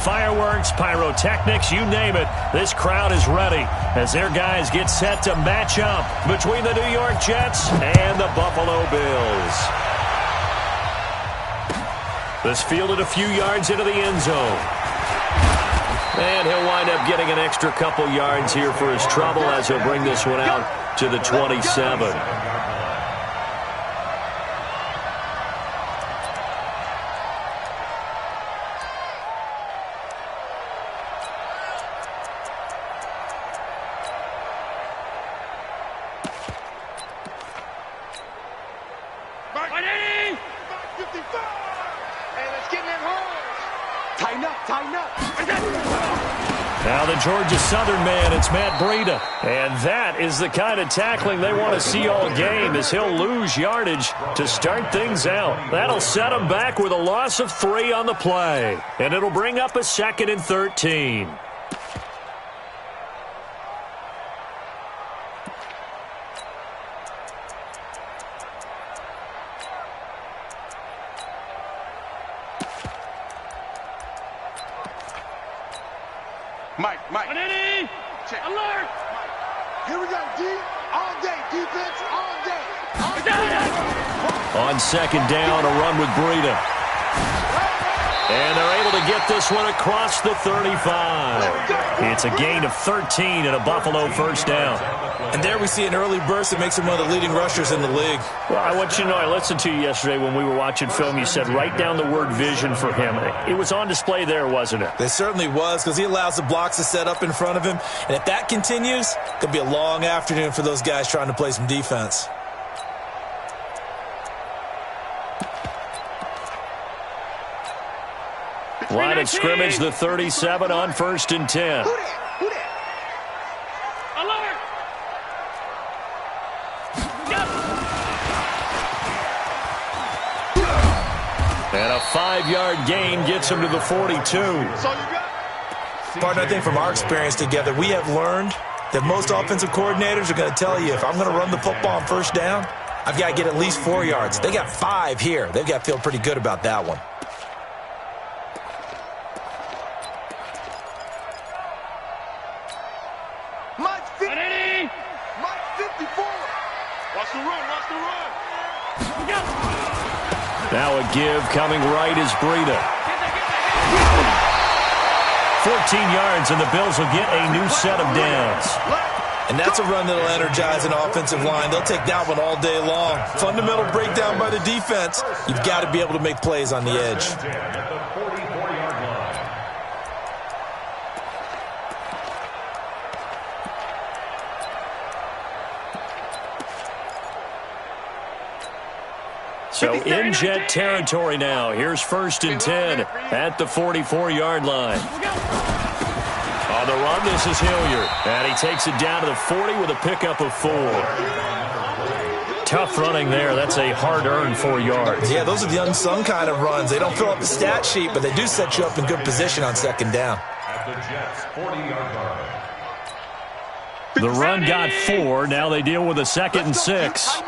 Fireworks, pyrotechnics, you name it. This crowd is ready as their guys get set to match up between the New York Jets and the Buffalo Bills. This fielded a few yards into the end zone. And he'll wind up getting an extra couple yards here for his trouble as he'll bring this one out to the 27. Now the Georgia Southern man, it's Matt Breida. And that is the kind of tackling they want to see all game as he'll lose yardage to start things out. That'll set him back with a loss of 3 on the play. And it'll bring up a 2nd and 13. Mike. Check. Alert. Here we go, D. All day. Defense, all day. All day. On 2nd down, a run with Breida. And they're able to get this one across the 35. It's a gain of 13 and a Buffalo first down. And there we see an early burst that makes him one of the leading rushers in the league. Well, I want you to know, I listened to you yesterday when we were watching film. You said write down the word vision for him. It was on display there, wasn't it? It certainly was, because he allows the blocks to set up in front of him. And if that continues, it could be a long afternoon for those guys trying to play some defense. Line of scrimmage, the 37 on 1st and 10. Alert. And a 5-yard gain gets him to the 42. Partner, I think from our experience together, we have learned that most offensive coordinators are going to tell you, if I'm going to run the football on 1st down, I've got to get at least 4 yards. They got 5 here. They've got to feel pretty good about that one. Now a give coming right is Breida. 14 yards, and the Bills will get a new set of downs. And that's a run that'll energize an offensive line. They'll take that one all day long. Fundamental breakdown by the defense. You've got to be able to make plays on the edge. So in Jet territory now. Here's 1st and 10 at the 44-yard line. On the run, this is Hilliard. And he takes it down to the 40 with a pickup of 4. Tough running there. That's a hard-earned 4 yards. Yeah, those are the unsung kind of runs. They don't fill up the stat sheet, but they do set you up in good position on 2nd down. At the Jets' 40-yard line. The run got 4. Now they deal with a 2nd and 6.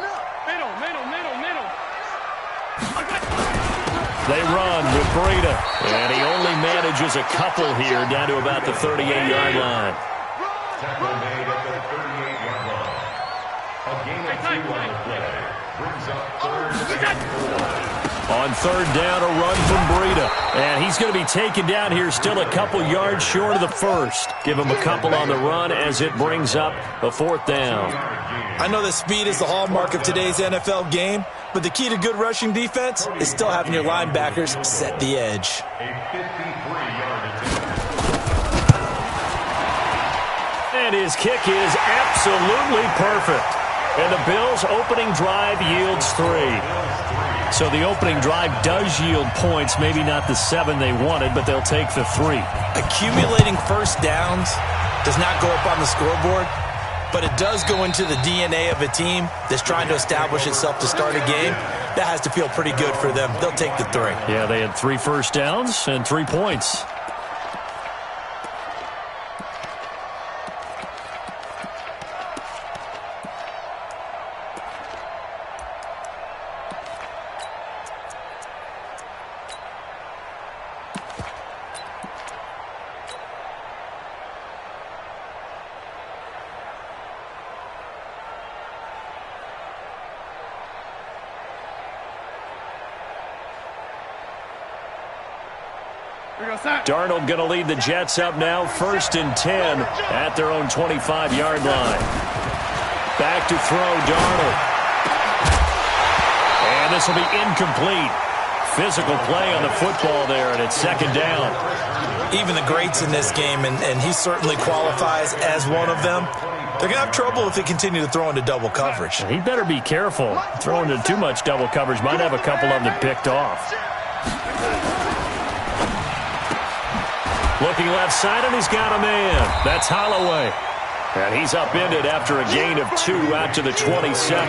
They run with Breida, and he only manages a couple here down to about the 38-yard line. Tackle made at the 38-yard line. A gain of 2 on the play. Brings up 3rd and 4. On 3rd down, a run from Breida, and he's going to be taken down here still a couple yards short of the 1st. Give him a couple on the run as it brings up a 4th down. I know that speed is the hallmark of today's NFL game, but the key to good rushing defense is still having your linebackers set the edge. A 53-yard attempt. And his kick is absolutely perfect. And the Bills' opening drive yields 3. So the opening drive does yield points, maybe not the 7 they wanted, but they'll take the 3. Accumulating 1st downs does not go up on the scoreboard, but it does go into the DNA of a team that's trying to establish itself to start a game. That has to feel pretty good for them. They'll take the 3. Yeah, they had 3 first downs and 3 points. Darnold going to lead the Jets up now, 1st and 10 at their own 25-yard line. Back to throw, Darnold. And this will be incomplete. Physical play on the football there, and it's 2nd down. Even the greats in this game, and he certainly qualifies as one of them, they're going to have trouble if they continue to throw into double coverage. He better be careful. Throwing into too much double coverage might have a couple of them picked off. Looking left side, and he's got a man. That's Holloway. And he's upended after a gain of 2 out to the 27.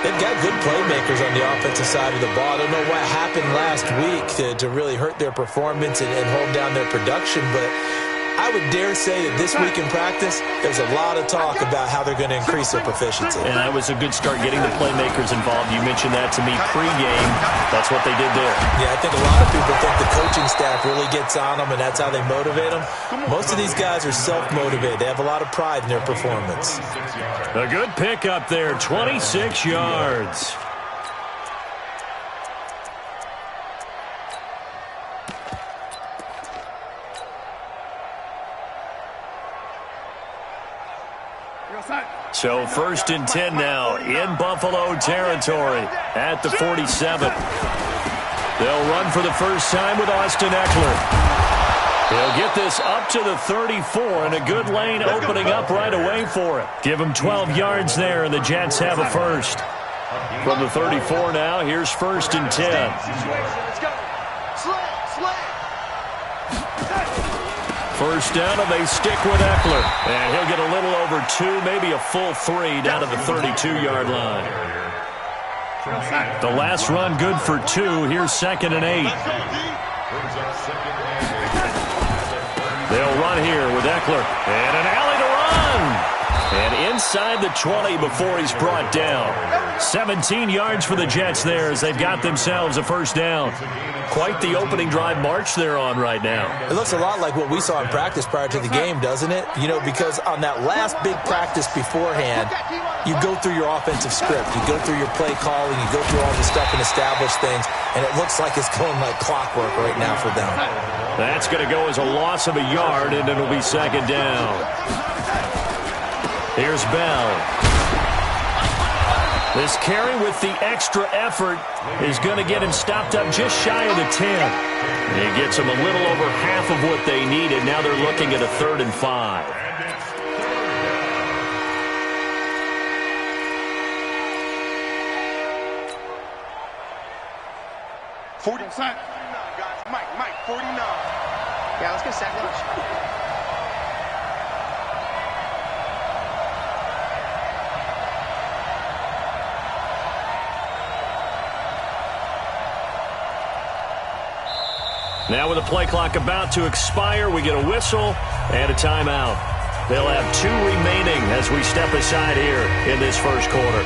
They've got good playmakers on the offensive side of the ball. I don't know what happened last week to really hurt their performance and hold down their production, but I would dare say that this week in practice, there's a lot of talk about how they're going to increase their proficiency. And that was a good start getting the playmakers involved. You mentioned that to me pregame. That's what they did there. Yeah, I think a lot of people think the coaching staff really gets on them, and that's how they motivate them. Most of these guys are self-motivated. They have a lot of pride in their performance. A good pickup there, 26 yards. So 1st and 10 now in Buffalo territory at the 47. They'll run for the first time with Austin Eckler. He'll get this up to the 34, and a good lane opening up right away for him. Give him 12 yards there, and the Jets have a first. From the 34 now, here's 1st and 10. Let's go. First down, and they stick with Eckler. And he'll get a little over 2, maybe a full 3 down to the 32-yard line. The last run good for 2. Here's 2nd and 8. They'll run here with Eckler. And an alley to run. And inside the 20 before he's brought down. 17 yards for the Jets there as they've got themselves a first down. Quite the opening drive march they're on right now. It looks a lot like what we saw in practice prior to the game, doesn't it? You know, because on that last big practice beforehand, you go through your offensive script. You go through your play calling. You go through all the stuff and establish things. And it looks like it's going like clockwork right now for them. That's going to go as a loss of a yard, and it'll be 2nd down. Here's Bell. This carry with the extra effort is going to get him stopped up just shy of the 10. He gets them a little over half of what they needed. Now they're looking at a 3rd and 5. Mike, 49. Yeah, let's get a sack lunch. Now with the play clock about to expire, we get a whistle and a timeout. They'll have 2 remaining as we step aside here in this first quarter.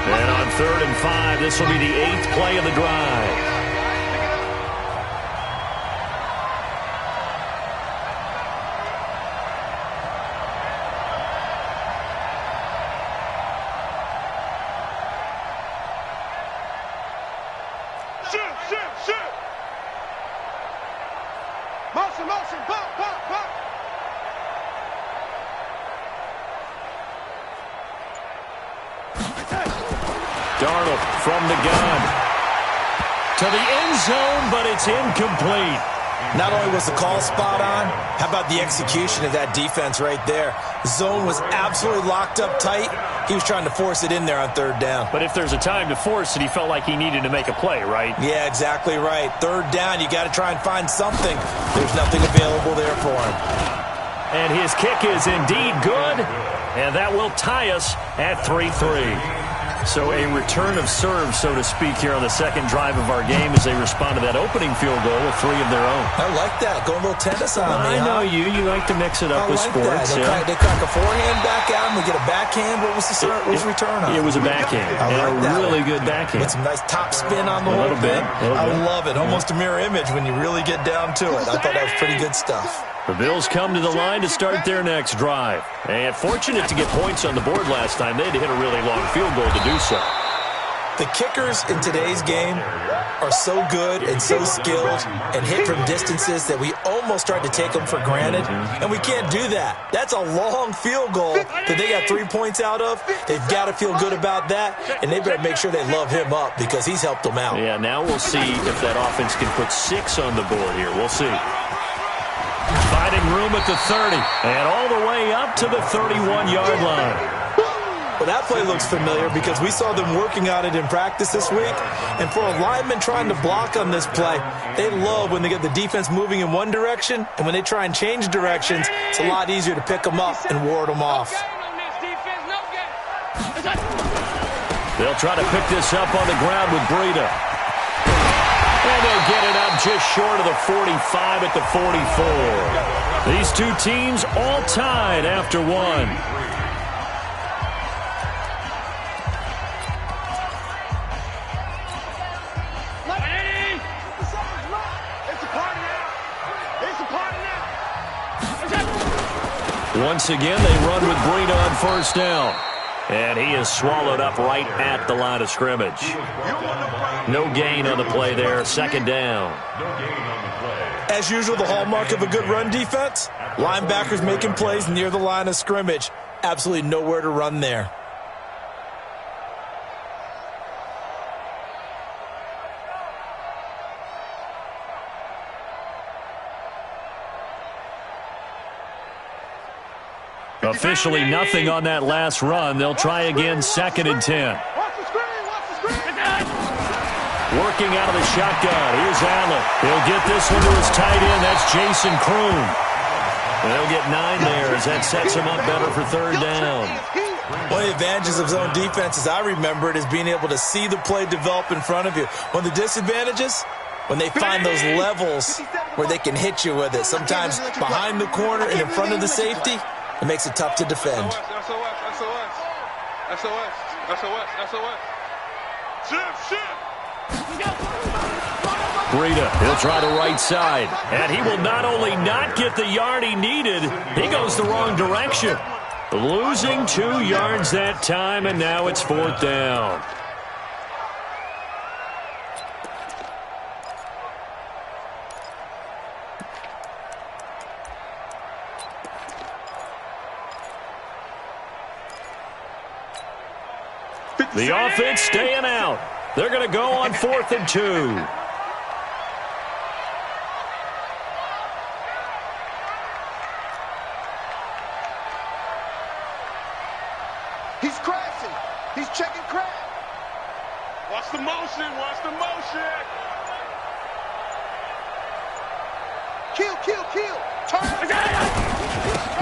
And on 3rd and 5, this will be the 8th play of the drive. Motion, pop. Darnold from the gun. To the end zone, but it's incomplete. Not only was the call spot on, how about the execution of that defense right there? The zone was absolutely locked up tight. He was trying to force it in there on 3rd down. But if there's a time to force it, he felt like he needed to make a play, right? Yeah, exactly right. 3rd down, you got to try and find something. There's nothing available there for him. And his kick is indeed good, and that will tie us at 3-3. So a return of serve, so to speak, here on the second drive of our game as they respond to that opening field goal with 3 of their own. I like that. Going a little tennis on me, I know you. You like to mix it up with sports. That. They crack a forehand back out, and we get a backhand. What was the return on? It was a backhand. And a really good backhand. With some nice top spin on the whole thing. I love it. Almost a mirror image when you really get down to it. I thought that was pretty good stuff. The Bills come to the line to start their next drive. And fortunate to get points on the board last time. They had to hit a really long field goal to do so. The kickers in today's game are so good and so skilled and hit from distances that we almost start to take them for granted, and we can't do that. That's a long field goal that they got 3 points out of. They've got to feel good about that, and they better make sure they love him up because he's helped them out. Yeah, now we'll see if that offense can put 6 on the board here. We'll see. Finding room at the 30, and all the way up to the 31-yard line. Well, that play looks familiar because we saw them working on it in practice this week. And for a lineman trying to block on this play, they love when they get the defense moving in one direction, and when they try and change directions, it's a lot easier to pick them up and ward them off. They'll try to pick this up on the ground with Breida. And they'll get it up just short of the 45 at the 44. These two teams all tied after one. Once again, they run with Breida on first down. And he is swallowed up right at the line of scrimmage. No gain on the play there. Second down. As usual, the hallmark of a good run defense, linebackers making plays near the line of scrimmage. Absolutely nowhere to run there. Officially nothing on that last run. They'll try again, second and 10. Working out of the shotgun. Here's Allen. He'll get this one to his tight end. That's Jason Kroon. And they'll get 9 there as that sets him up better for third down. One of the advantages of zone defense, as I remember it, is being able to see the play develop in front of you. One of the disadvantages, when they find those levels where they can hit you with it, sometimes behind the corner and in front of the safety, it makes it tough to defend. Breida, he'll try the right side. And he will not only not get the yard he needed, he goes the wrong direction. Losing 2 yards that time, and now it's fourth down. The offense staying out. They're going to go on 4th and 2. He's crashing. He's checking crash. Watch the motion. Watch the motion. Kill. Turn.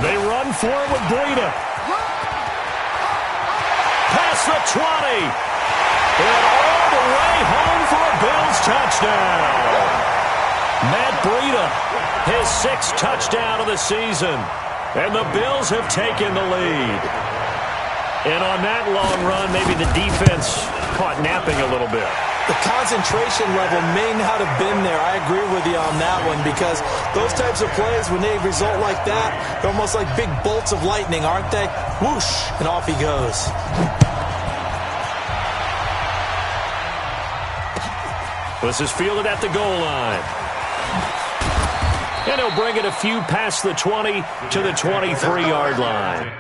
They run for it with Breida. Past the 20. And all the way home for a Bills touchdown. Matt Breida, his 6th touchdown of the season. And the Bills have taken the lead. And on that long run, maybe the defense caught napping a little bit. The concentration level may not have been there. I agree with you on that one because those types of plays, when they result like that, they're almost like big bolts of lightning, aren't they? Whoosh, and off he goes. This is fielded at the goal line. And he'll bring it a few past the 20 to the 23-yard line.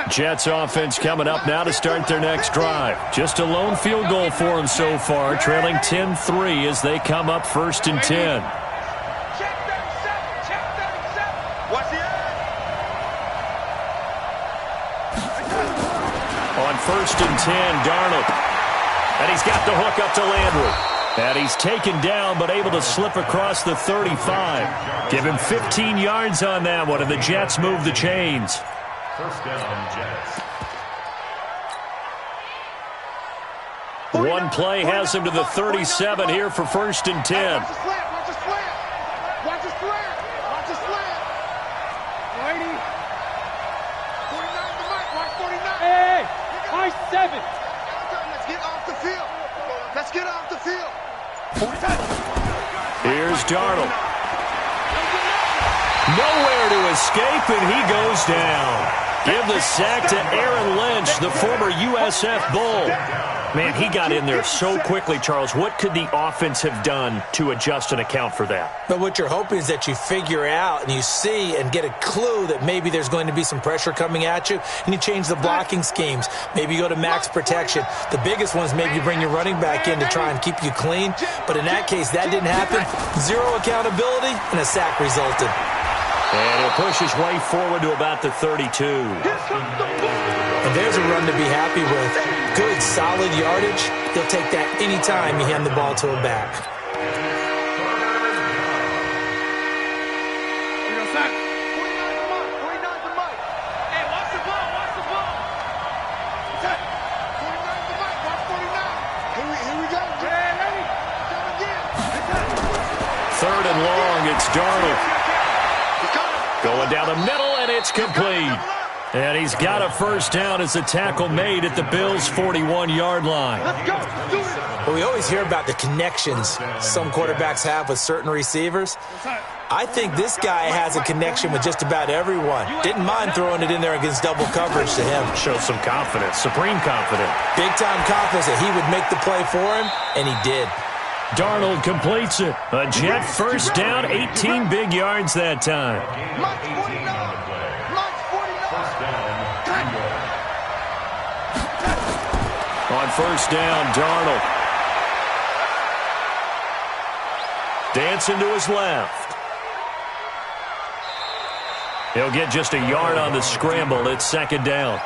Jets offense coming up now to start their next drive. Just a lone field goal for them so far, trailing 10-3 as they come up 1st and 10. On 1st and 10, Darnold. And he's got the hook up to Landry. And he's taken down but able to slip across the 35. Give him 15 yards on that one, and the Jets move the chains. First down, Jets. One play has him to the 37 here for 1st and 10. Watch the slant. Watch the slant. Watch the slant. Watch the slant. 80. 49 to Mike. Watch 49. Hey, Mike 7. Let's get off the field. Let's get off the field. Here's Darnold. Nowhere to escape, and he goes down. Give the sack to Aaron Lynch, the former USF Bull. Man, he got in there so quickly, Charles. What could the offense have done to adjust and account for that? But what you're hoping is that you figure out and you see and get a clue that maybe there's going to be some pressure coming at you, and you change the blocking schemes. Maybe you go to max protection. The biggest one is maybe you bring your running back in to try and keep you clean. But in that case, that didn't happen. Zero accountability, and a sack resulted. And he'll push his way forward to about the 32. And there's a run to be happy with. Good, solid yardage. He'll take that anytime you hand the ball to him back. Hey, watch the ball. Watch the ball. 49 to Mike. Watch 49. Here we go. Yeah, ready. Come again. 3rd and long, it's Darnold. Going down the middle, and it's complete. And he's got a first down as the tackle made at the Bills' 41-yard line. Let's go. Do it. Well, we always hear about the connections some quarterbacks have with certain receivers. I think this guy has a connection with just about everyone. Didn't mind throwing it in there against double coverage to him. Shows some confidence, supreme confidence. Big-time confidence that he would make the play for him, and he did. Darnold completes it. A Jet first down, 18 big yards that time. Mike 49. Mike 49. On first down, Darnold. Dancing to his left. He'll get just a yard on the scramble. It's 2nd down.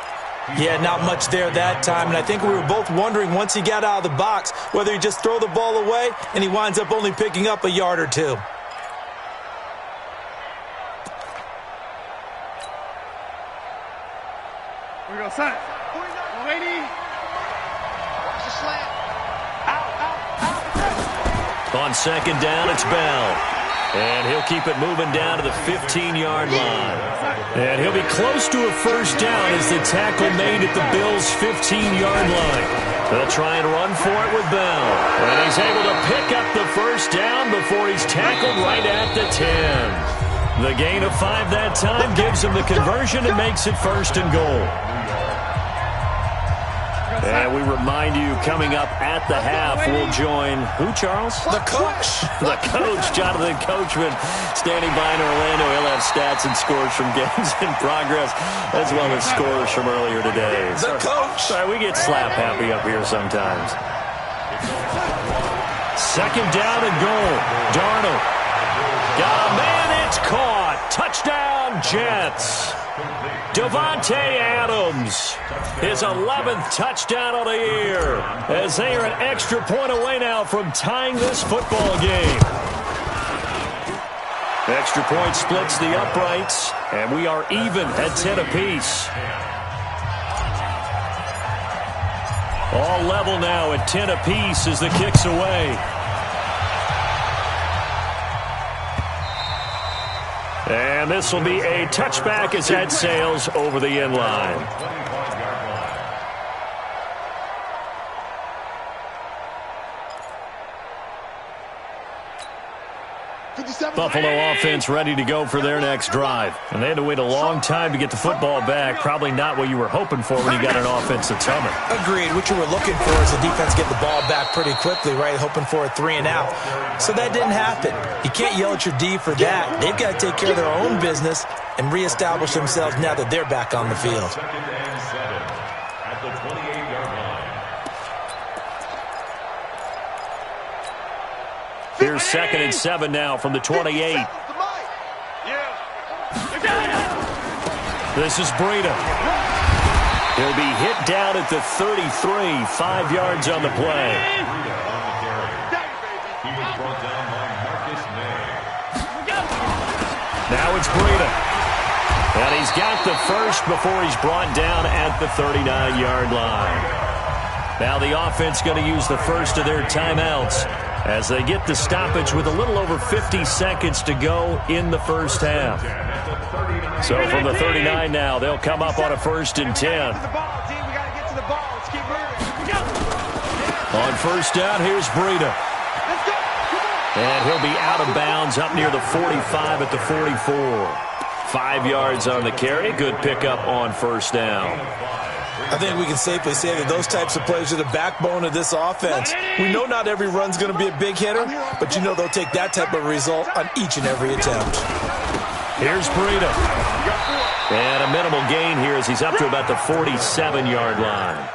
Yeah, not much there that time, and I think we were both wondering once he got out of the box whether he'd just throw the ball away, and he winds up only picking up a yard or two. We go side. 180. Watch the slant. Out. On 2nd down, it's Bell. And he'll keep it moving down to the 15-yard line. And he'll be close to a first down as the tackle made at the Bills' 15-yard line. They'll try and run for it with Bell. And he's able to pick up the first down before he's tackled right at the 10. The gain of 5 that time gives him the conversion and makes it 1st and goal. And we remind you, coming up at the half, we'll join who, Charles? The coach. The coach, Jonathan Coachman, standing by in Orlando. He'll have stats and scores from games in progress, as well as scores from earlier today. The coach. Sorry, we get slap happy up here sometimes. 2nd down and goal. Darnold. Got a man, it's caught. Touchdown, Jets. Devontae Adams, his 11th touchdown of the year, as they are an extra point away now from tying this football game. Extra point splits the uprights, and we are even at 10 apiece. All level now at 10 apiece as the kick's away. And this will be a touchback as that sails over the end line. Buffalo offense ready to go for their next drive. And they had to wait a long time to get the football back. Probably not what you were hoping for when you got an offense that's humming. Agreed. What you were looking for is the defense get the ball back pretty quickly, right? Hoping for a 3 and out. So that didn't happen. You can't yell at your D for that. They've got to take care of their own business and reestablish themselves now that they're back on the field. 2nd and 7 at the 28-yard line. Here's 2nd and 7 now from the 28. This is Breida. He'll be hit down at the 33, 5 yards on the play. He was brought down by Marcus May. Now it's Breida. And he's got the first before he's brought down at the 39-yard line. Now the offense going to use the first of their timeouts as they get the stoppage with a little over 50 seconds to go in the first half. So from the 39 now, they'll come up on a 1st and 10. On first down, here's Breida. And he'll be out of bounds up near the 45 at the 44. 5 yards on the carry. Good pickup on first down. I think we can safely say that those types of plays are the backbone of this offense. We know not every run's going to be a big hitter, but you know they'll take that type of result on each and every attempt. Here's Breida. And a minimal gain here as he's up to about the 47-yard line.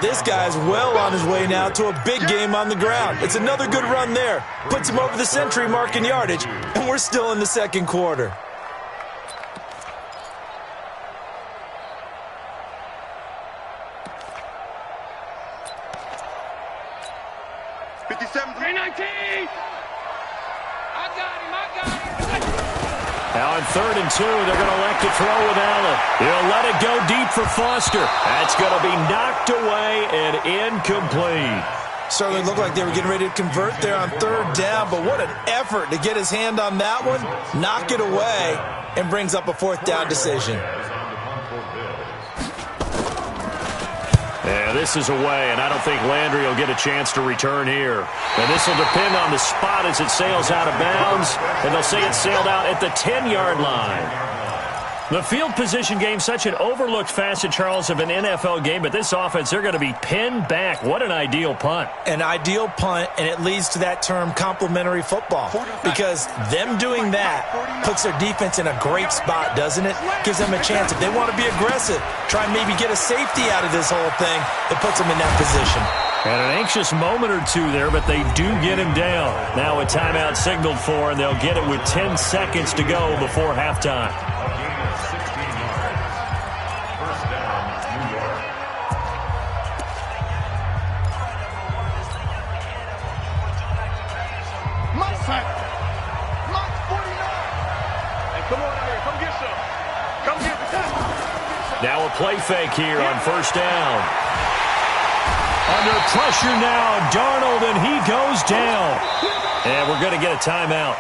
This guy's well on his way now to a big game on the ground. It's another good run there. Puts him over the century mark in yardage, and we're still in the second quarter. Now on 3rd and 2, they're going to elect to throw with Allen. He'll let it go deep for Foster. That's going to be knocked away and incomplete. Certainly looked like they were getting ready to convert there on 3rd down, but what an effort to get his hand on that one, knock it away, and brings up a 4th down decision. Yeah, this is away, and I don't think Landry will get a chance to return here. And this will depend on the spot as it sails out of bounds, and they'll say it sailed out at the 10-yard line. The field position game, such an overlooked facet, Charles, of an NFL game, but this offense, they're going to be pinned back. What an ideal punt. An ideal punt, and it leads to that term complementary football, because them doing that puts their defense in a great spot, doesn't it? Gives them a chance. If they want to be aggressive, try and maybe get a safety out of this whole thing, it puts them in that position. And an anxious moment or two there, but they do get him down. Now a timeout signaled for, and they'll get it with 10 seconds to go before halftime. Now a play fake here on first down. Under pressure now, Darnold, and he goes down. And we're going to get a timeout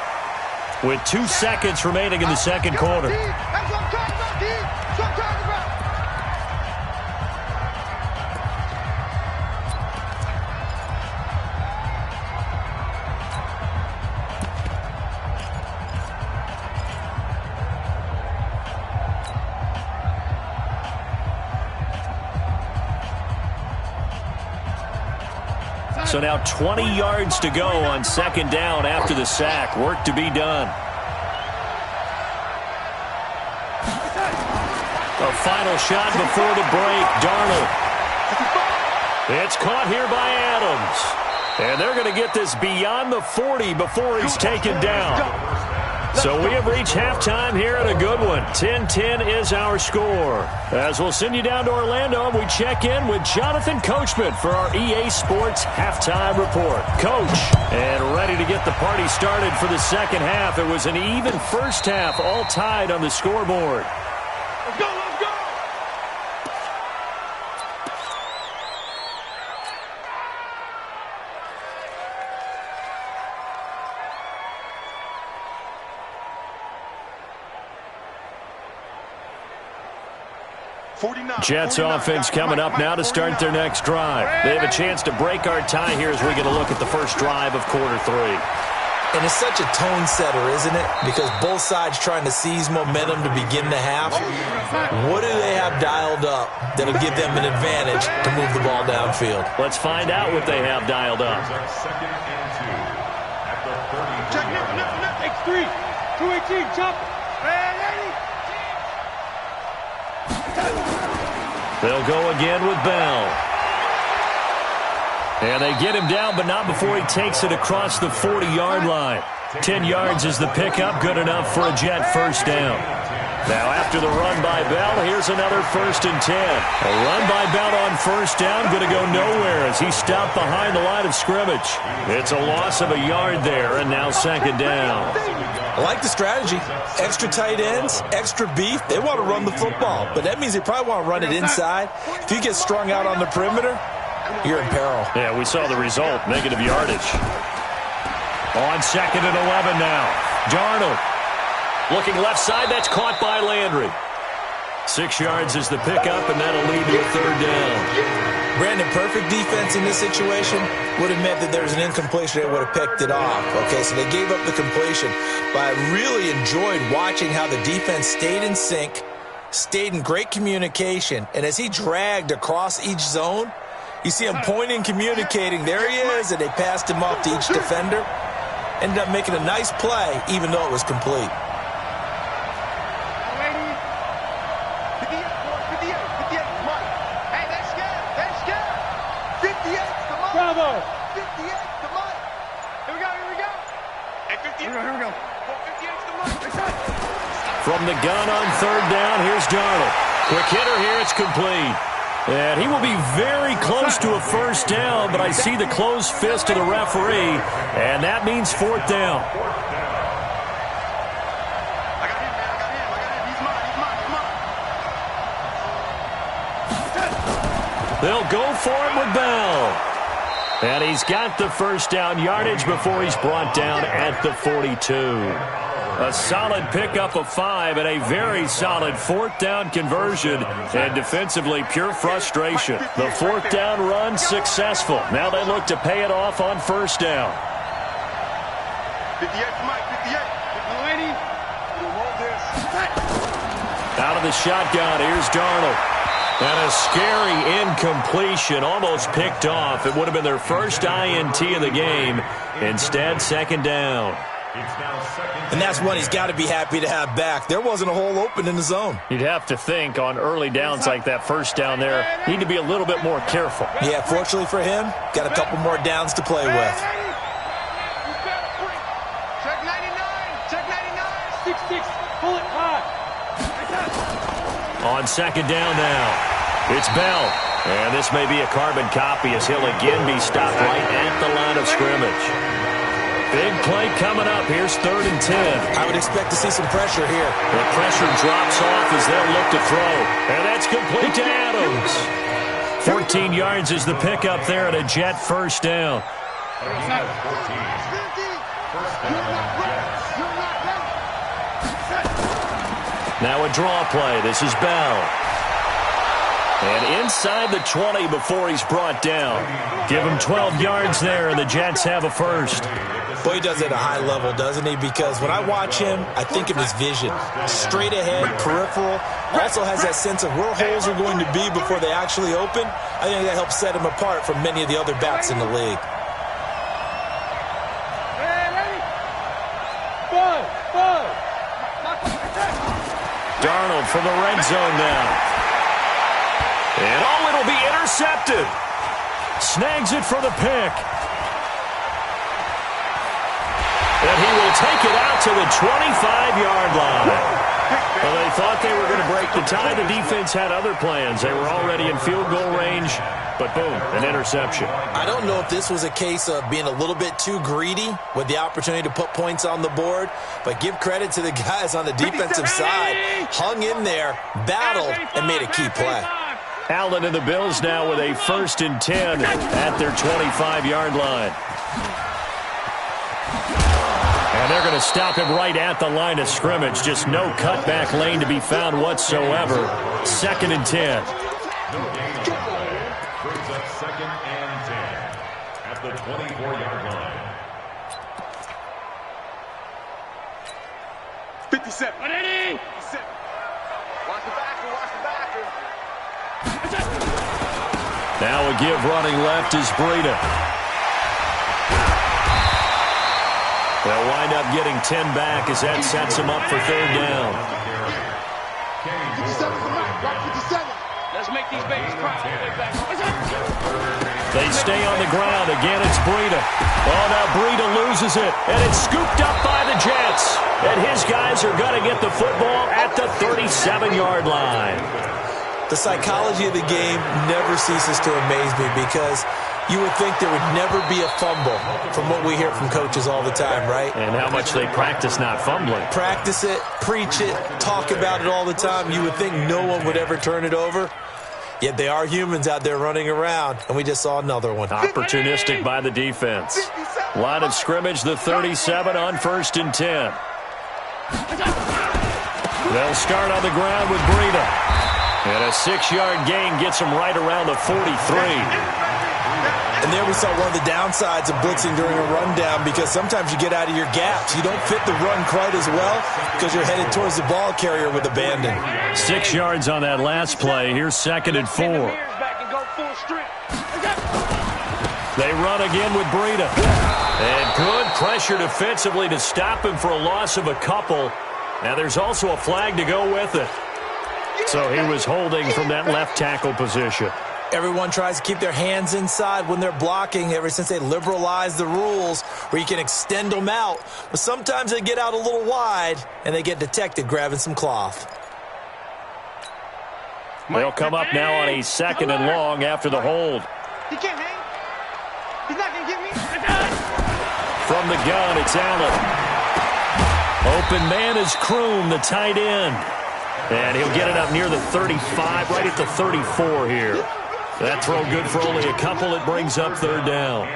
with 2 seconds remaining in the second quarter. That's what I'm talking about, D. That's what I'm talking about. So now 20 yards to go on second down after the sack. Work to be done. A final shot before the break. Darnold. It's caught here by Adams. And they're going to get this beyond the 40 before he's taken down. So we have reached halftime here at a good one. 10-10 is our score. As we'll send you down to Orlando, we check in with Jonathan Coachman for our EA Sports Halftime Report. Coach, and ready to get the party started for the second half. It was an even first half, all tied on the scoreboard. Let's go, let's go. Jets offense coming up now to start their next drive. They have a chance to break our tie here as we get a look at the first drive of quarter 3. And it's such a tone setter, isn't it? Because both sides trying to seize momentum to begin the half. What do they have dialed up that'll give them an advantage to move the ball downfield? Let's find out what they have dialed up. Check X3, 218, jump. They'll go again with Bell. And they get him down, but not before he takes it across the 40-yard line. 10 yards is the pickup, good enough for a Jet first down. Now after the run by Bell, here's another 1st and 10. A run by Bell on first down, going to go nowhere as he stopped behind the line of scrimmage. It's a loss of a yard there, and now second down. I like the strategy. Extra tight ends, extra beef. They want to run the football, but that means they probably want to run it inside. If you get strung out on the perimeter, you're in peril. Yeah, we saw the result, negative yardage. On 2nd and 11 now. Darnold looking left side. That's caught by Landry. 6 yards is the pickup, and that'll lead to a 3rd down. Brandon, perfect defense in this situation would have meant that there was an incompletion. They would have picked it off. Okay, so they gave up the completion. But I really enjoyed watching how the defense stayed in sync, stayed in great communication, and as he dragged across each zone, you see him pointing, communicating. There he is, and they passed him off to each defender. Ended up making a nice play, even though it was complete. Bravo! 58, come on. Here we go. Hey, 58. Here we go. 58's the money. From the gun on 3rd down, here's Darnold. Quick hitter here, it's complete. And he will be very close to a 1st down, but I see the closed fist of the referee, and that means 4th down. I got him, man. He's mine. They'll go for it with Bell. And he's got the 1st down yardage before he's brought down at the 42. A solid pickup of 5 and a very solid 4th down conversion. And defensively, pure frustration. The 4th down run successful. Now they look to pay it off on 1st down. 58 to Mike, 58. Out of the shotgun, here's Darnold. And a scary incompletion, almost picked off. It would have been their first INT of the game. Instead, 2nd down. And that's one he's got to be happy to have back. There wasn't a hole open in the zone. You'd have to think on early downs like that 1st down there, need to be a little bit more careful. Yeah, fortunately for him, got a couple more downs to play with. Check 99. Check 99. 6-6. Pull it high. On 2nd down now, it's Bell. And this may be a carbon copy as he'll again be stopped right at the line of scrimmage. Big play coming up. Here's 3rd and 10. I would expect to see some pressure here. The pressure drops off as they'll look to throw. And that's complete to Adams. 14 yards is the pickup there at a Jet 1st down. Now a draw play. This is Bell. And inside the 20 before he's brought down. Give him 12 yards there, and the Jets have a 1st. Boy, he does it at a high level, doesn't he? Because when I watch him, I think of his vision. Straight ahead, peripheral. Also has that sense of where holes are going to be before they actually open. I think that helps set him apart from many of the other backs in the league. Darnold from the red zone now. And it'll be intercepted. Snags it for the pick. And he will take it out to the 25-yard line. Well, they thought they were going to break the tie. The defense had other plans. They were already in field goal range, but boom, an interception. I don't know if this was a case of being a little bit too greedy with the opportunity to put points on the board, but give credit to the guys on the defensive side. Hung in there, battled, and made a key play. Allen and the Bills now with a 1st and 10 at their 25-yard line. And they're going to stop him right at the line of scrimmage. Just no cutback lane to be found whatsoever. 2nd and 10. Brings up 2nd and 10 at the 24-yard line. 57. 57. Watch the backer, watch the backer. Now a give running left is Breida. They'll wind up getting 10 back as that sets them up for 3rd down. 57 to Mike, right 57. Let's make these babies cry all the way back. They stay on the ground. Again, it's Breida. Oh, now Breida loses it. And it's scooped up by the Jets. And his guys are going to get the football at the 37-yard line. The psychology of the game never ceases to amaze me because You would think there would never be a fumble from what we hear from coaches all the time, right? And how much they practice not fumbling. Practice it, preach it, talk about it all the time. You would think no one would ever turn it over. Yet they are humans out there running around, and we just saw another one. Opportunistic by the defense. Line of scrimmage, the 37 on 1st and 10. They'll start on the ground with Breida. And a 6-yard gain gets them right around the 43. And there we saw one of the downsides of blitzing during a rundown, because sometimes you get out of your gaps. You don't fit the run quite as well because you're headed towards the ball carrier with abandon. 6 yards on that last play. Here's 2nd and 4. They run again with Breida. And good pressure defensively to stop him for a loss of a couple. Now there's also a flag to go with it. So he was holding from that left tackle position. Everyone tries to keep their hands inside when they're blocking ever since they liberalized the rules where you can extend them out. But sometimes they get out a little wide and they get detected grabbing some cloth. They'll come up now on a 2nd and long after the hold. He can't hang. He's not going to get me. From the gun, it's Allen. Open man is Kroom, the tight end. And he'll get it up near the 35, right at the 34 here. That throw good for only a couple. It brings up 3rd down.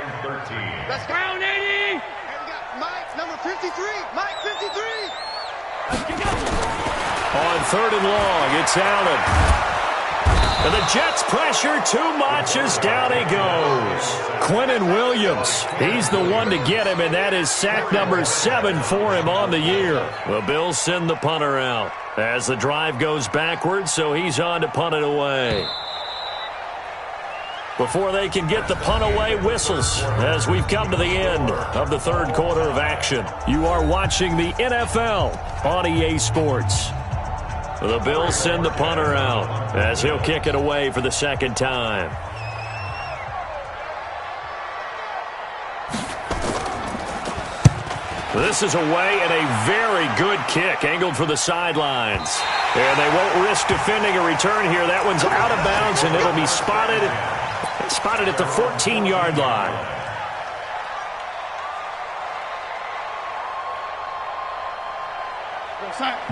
Let's go. Round 80. And we got Mike, number 53. Mike, 53. On 3rd and long, it's Allen. And the Jets pressure too much as down he goes. Quinnen Williams, he's the one to get him, and that is sack number 7 for him on the year. The Bills send the punter out as the drive goes backwards, so he's on to punt it away. Before they can get the punt away, whistles as we've come to the end of the 3rd quarter of action. You are watching the NFL on EA Sports. The Bills send the punter out as he'll kick it away for the 2nd time. This is away and a very good kick angled for the sidelines. And they won't risk defending a return here. That one's out of bounds, and it'll be spotted at the 14-yard line.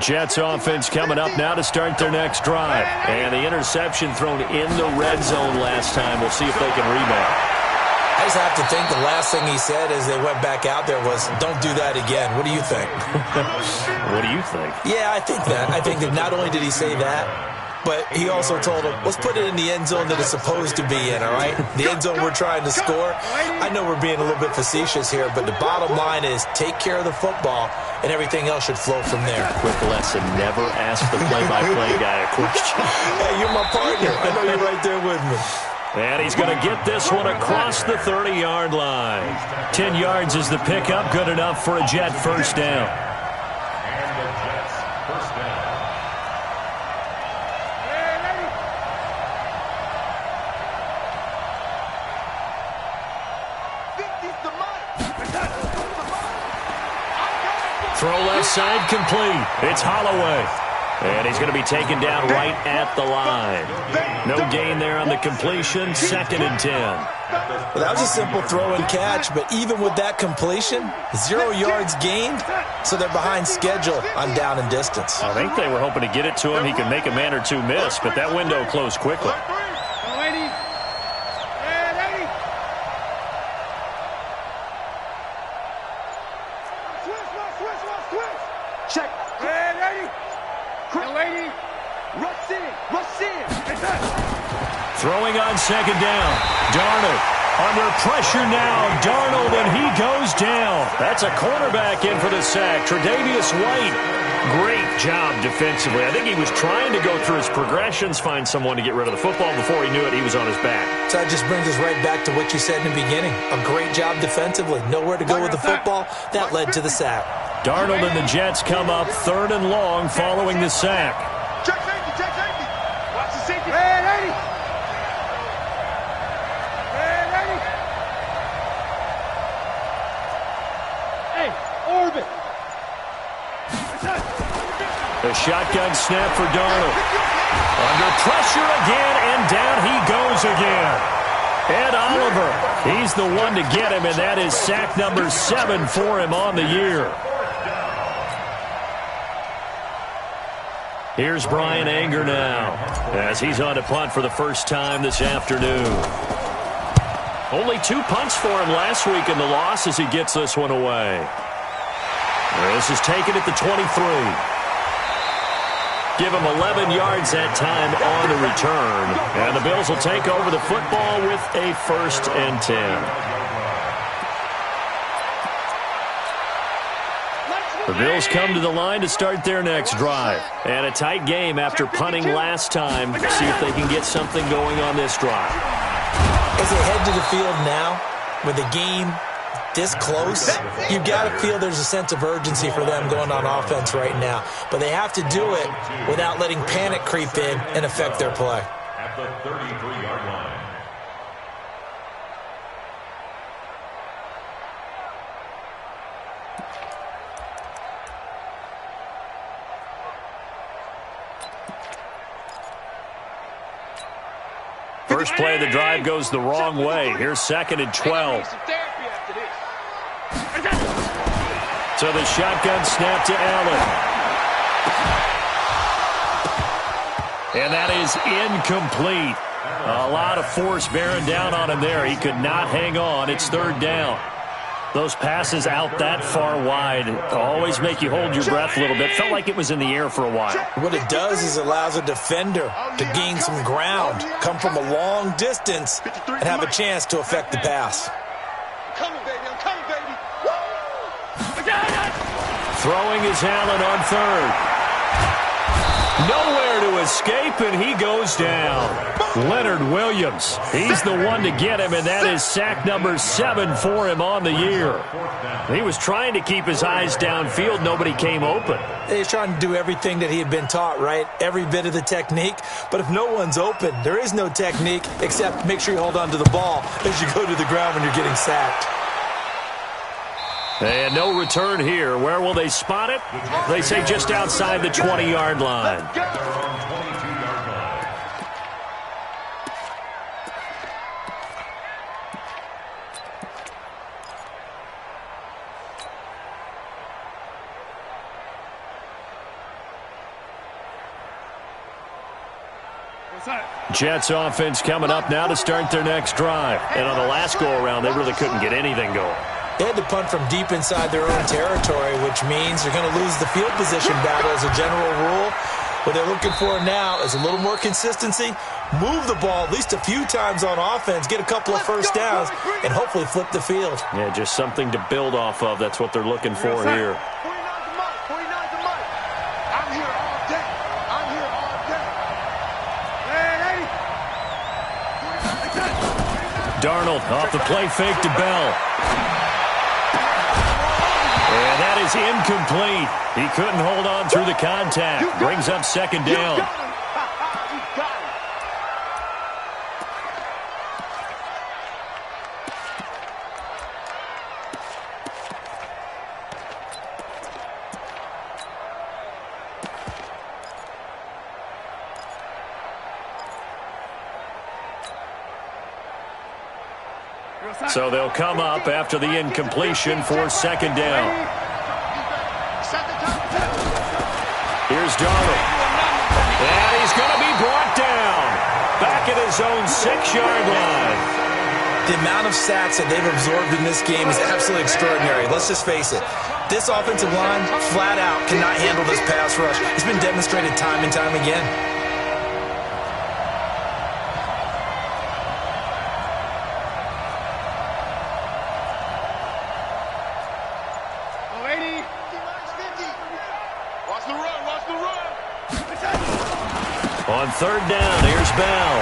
Jets offense coming up now to start their next drive. And the interception thrown in the red zone last time. We'll see if they can rebound. I just have to think the last thing he said as they went back out there was, don't do that again. What do you think? What do you think? Yeah, I think that. I think that not only did he say that, but he also told him, let's put it in the end zone that it's supposed to be in, all right? The end zone we're trying to score. I know we're being a little bit facetious here, but the bottom line is take care of the football, and everything else should flow from there. Quick lesson, never ask the play-by-play guy a question. Hey, you're my partner. I know you're right there with me. And he's going to get this one across the 30-yard line. 10 yards is the pickup, good enough for a Jet first down. And the Jets first down. Throw left side complete. It's Holloway. And he's going to be taken down right at the line. No gain there on the completion. 2nd and 10. Well, that was a simple throw and catch, but even with that completion, 0 yards gained, so they're behind schedule on down and distance. I think they were hoping to get it to him. He could make a man or two miss, but that window closed quickly. Check. Hey, lady. Quick, lady. Rush in. Rush in. Throwing on 2nd down. Darnold under pressure now. Darnold, and he goes down. That's a cornerback in for the sack. Tre'Davious White. Great job defensively. I think he was trying to go through his progressions, find someone to get rid of the football. Before he knew it, he was on his back. So that just brings us right back to what you said in the beginning. A great job defensively. Nowhere to go with the football. That led to the sack. Darnold and the Jets come up 3rd and long following the sack. Check safety. Check safety. Watch the safety. Hey, lady. Hey, lady. Hey, orbit. A shotgun snap for Darnold. Under pressure again, and down he goes again. Ed Oliver, he's the one to get him, and that is sack number 7 for him on the year. Here's Brian Anger now, as he's on to punt for the first time this afternoon. Only 2 punts for him last week in the loss as he gets this one away. This is taken at the 23. Give him 11 yards that time on the return. And the Bills will take over the football with a 1st and 10. The Bills come to the line to start their next drive. And a tight game after punting last time. See if they can get something going on this drive. As they head to the field now, with the game this close, you've got to feel there's a sense of urgency for them going on offense right now. But they have to do it without letting panic creep in and affect their play. At the 33-yard line. First play of the drive goes the wrong way. Here's 2nd and 12. So the shotgun snap to Allen. And that is incomplete. A lot of force bearing down on him there. He could not hang on. It's 3rd down. Those passes out that far wide always make you hold your breath a little bit. Felt like it was in the air for a while. What it does is it allows a defender to gain some ground, come from a long distance, and have a chance to affect the pass. I'm coming, baby. I'm coming, baby. Throwing is Allen on 3rd. Nowhere to escape, and he goes down. Leonard Williams, he's the one to get him, and that is sack number 7 for him on the year. He was trying to keep his eyes downfield. Nobody came open. He's trying to do everything that he had been taught, right? Every bit of the technique. But if no one's open, there is no technique except make sure you hold on to the ball as you go to the ground when you're getting sacked. And no return here. Where will they spot it? They say just outside the 20-yard line. Jets offense coming up now to start their next drive. And on the last go-around, they really couldn't get anything going. They had to punt from deep inside their own territory, which means they're going to lose the field position battle as a general rule. What they're looking for now is a little more consistency, move the ball at least a few times on offense, get a couple of first downs, and hopefully flip the field. Yeah, just something to build off of. That's what they're looking for here. 49's the mic. 49's the mic. I'm here all day. I'm here all day. Hey, Darnold off the play fake to Bell. And that is incomplete. He couldn't hold on through the contact. Brings up 2nd down. So they'll come up after the incompletion for 2nd down. Here's Darnold. And he's going to be brought down. Back at his own 6-yard line. The amount of sacks that they've absorbed in this game is absolutely extraordinary. Let's just face it. This offensive line, flat out, cannot handle this pass rush. It's been demonstrated time and time again. On 3rd down, here's Bell.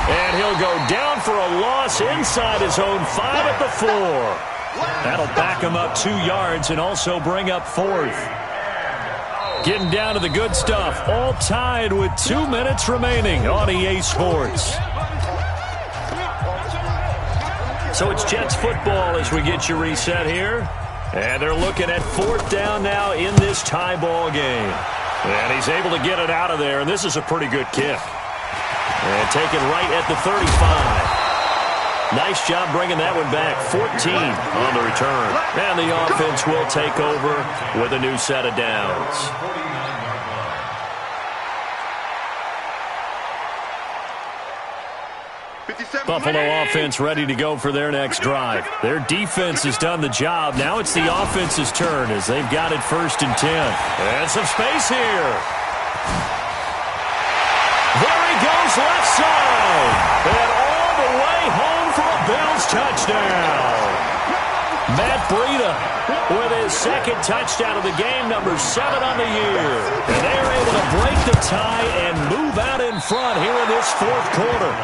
And he'll go down for a loss inside his own 5 at the 4. That'll back him up 2 yards and also bring up 4th. Getting down to the good stuff. All tied with 2 minutes remaining on EA Sports. So it's Jets football as we get you reset here. And they're looking at 4th down now in this tie ball game. And he's able to get it out of there, and this is a pretty good kick. And taken right at the 35. Nice job bringing that one back. 14 on the return. And the offense will take over with a new set of downs. Buffalo offense ready to go for their next drive. Their defense has done the job. Now it's the offense's turn as they've got it 1st and 10. And some space here. There he goes left side. And all the way home for a Bills touchdown. Matt Breida with his 2nd touchdown of the game, number 7 on the year. And they are able to break the tie and move out in front here in this 4th quarter.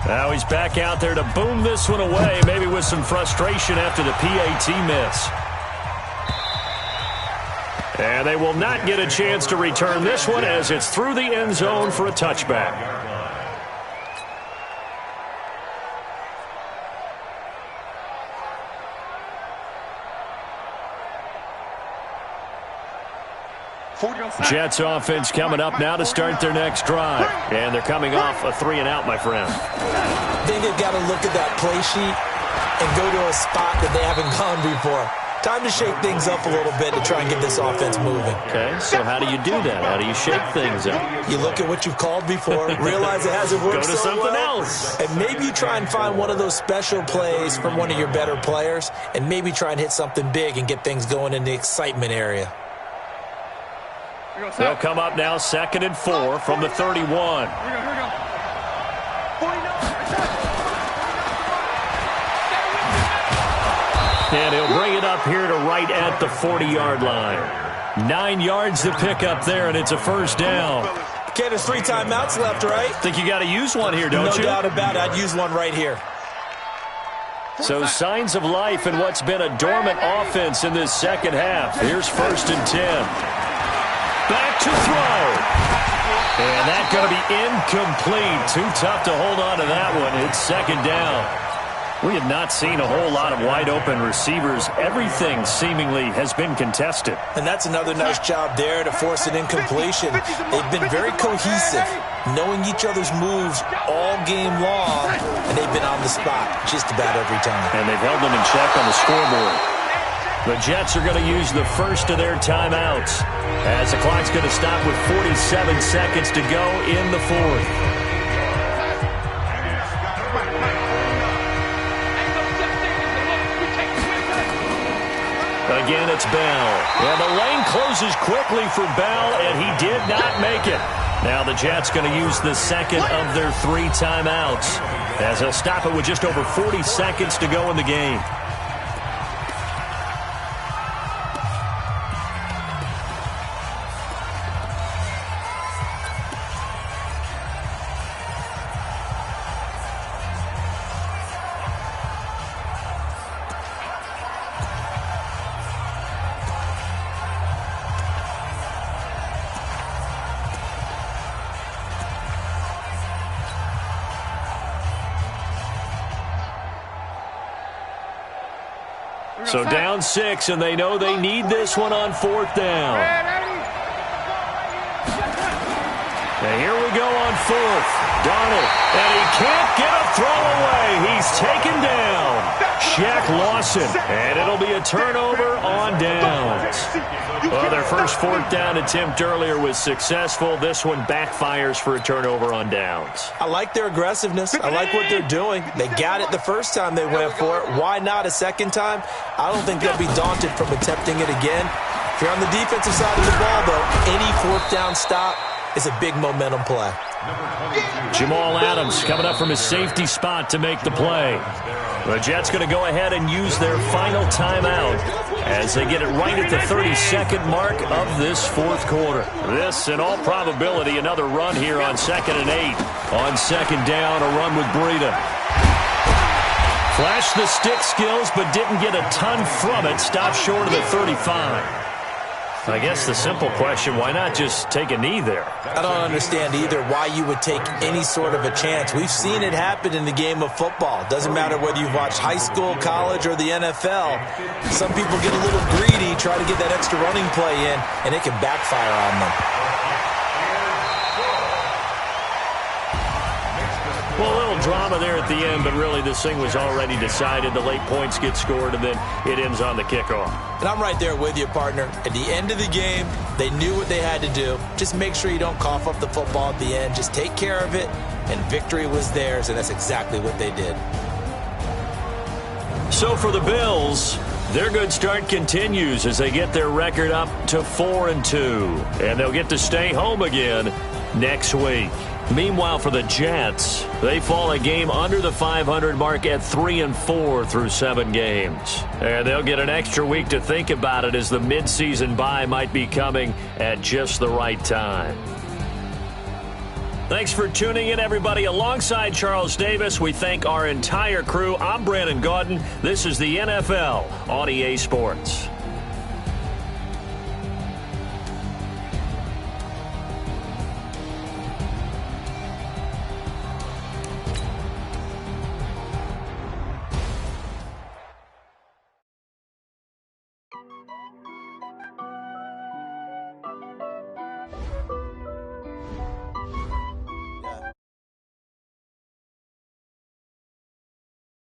Now he's back out there to boom this one away, maybe with some frustration after the PAT miss. And they will not get a chance to return this one as it's through the end zone for a touchback. Jets offense coming up now to start their next drive. And they're coming off a 3-and-out, my friend. I think they've got to look at that play sheet and go to a spot that they haven't gone before. Time to shake things up a little bit to try and get this offense moving. Okay, so how do you do that? How do you shake things up? You look at what you've called before, realize it hasn't worked Go to so something well, else. and maybe you try and find one of those special plays from one of your better players, and maybe try and hit something big and get things going in the excitement area. They'll come up now 2nd and 4 from the 31. And he'll bring it up here to right at the 40-yard line. 9 yards to pick up there, and it's a 1st down. Okay, there's 3 timeouts left, right? Think you got to use one here, don't you? No doubt about it. I'd use one right here. So signs of life in what's been a dormant offense in this 2nd half. Here's 1st and 10. Back to throw. And that's going to be incomplete. Too tough to hold on to that one. It's 2nd down. We have not seen a whole lot of wide-open receivers. Everything seemingly has been contested. And that's another nice job there to force an incompletion. They've been very cohesive, knowing each other's moves all game long, and they've been on the spot just about every time. And they've held them in check on the scoreboard. The Jets are going to use the first of their timeouts as the clock's going to stop with 47 seconds to go in the 4th. Again, it's Bell. And the lane closes quickly for Bell, and he did not make it. Now the Jets going to use the 2nd of their 3 timeouts as they'll stop it with just over 40 seconds to go in the game. So down 6, and they know they need this one on 4th down. And here we go on 4th. Darnold, and he can't get a throw away. He's taken down. Shaq Lawson, and it'll be a turnover on downs. Well, their first 4th down attempt earlier was successful. This one backfires for a turnover on downs. I like their aggressiveness. I like what they're doing. They got it the first time they went for it. Why not a second time? I don't think they'll be daunted from attempting it again. If you're on the defensive side of the ball, though, any 4th down stop is a big momentum play. Jamal Adams coming up from his safety spot to make the play. The Jets going to go ahead and use their final timeout as they get it right at the 32nd mark of this 4th quarter. This, in all probability, another run here on 2nd and 8. On 2nd down, a run with Breida. Flashed the stick skills, but didn't get a ton from it. Stopped short of the 35. I guess the simple question, why not just take a knee there? I don't understand either why you would take any sort of a chance. We've seen it happen in the game of football. Doesn't matter whether you've watched high school, college, or the NFL. Some people get a little greedy, try to get that extra running play in, and it can backfire on them. drama there at the end, but really this thing was already decided. The late points get scored, and then it ends on the kickoff. And I'm right there with you, partner. At the end of the game, they knew what they had to do. Just make sure you don't cough up the football at the end. Just take care of it, and victory was theirs, and that's exactly what they did. So for the Bills, their good start continues as they get their record up to 4-2, and they'll get to stay home again next week. Meanwhile, for the Jets, they fall a game under the 500 mark at 3-4 through 7 games. And they'll get an extra week to think about it as the midseason bye might be coming at just the right time. Thanks for tuning in, everybody. Alongside Charles Davis, we thank our entire crew. I'm Brandon Gaudin. This is the NFL on EA Sports.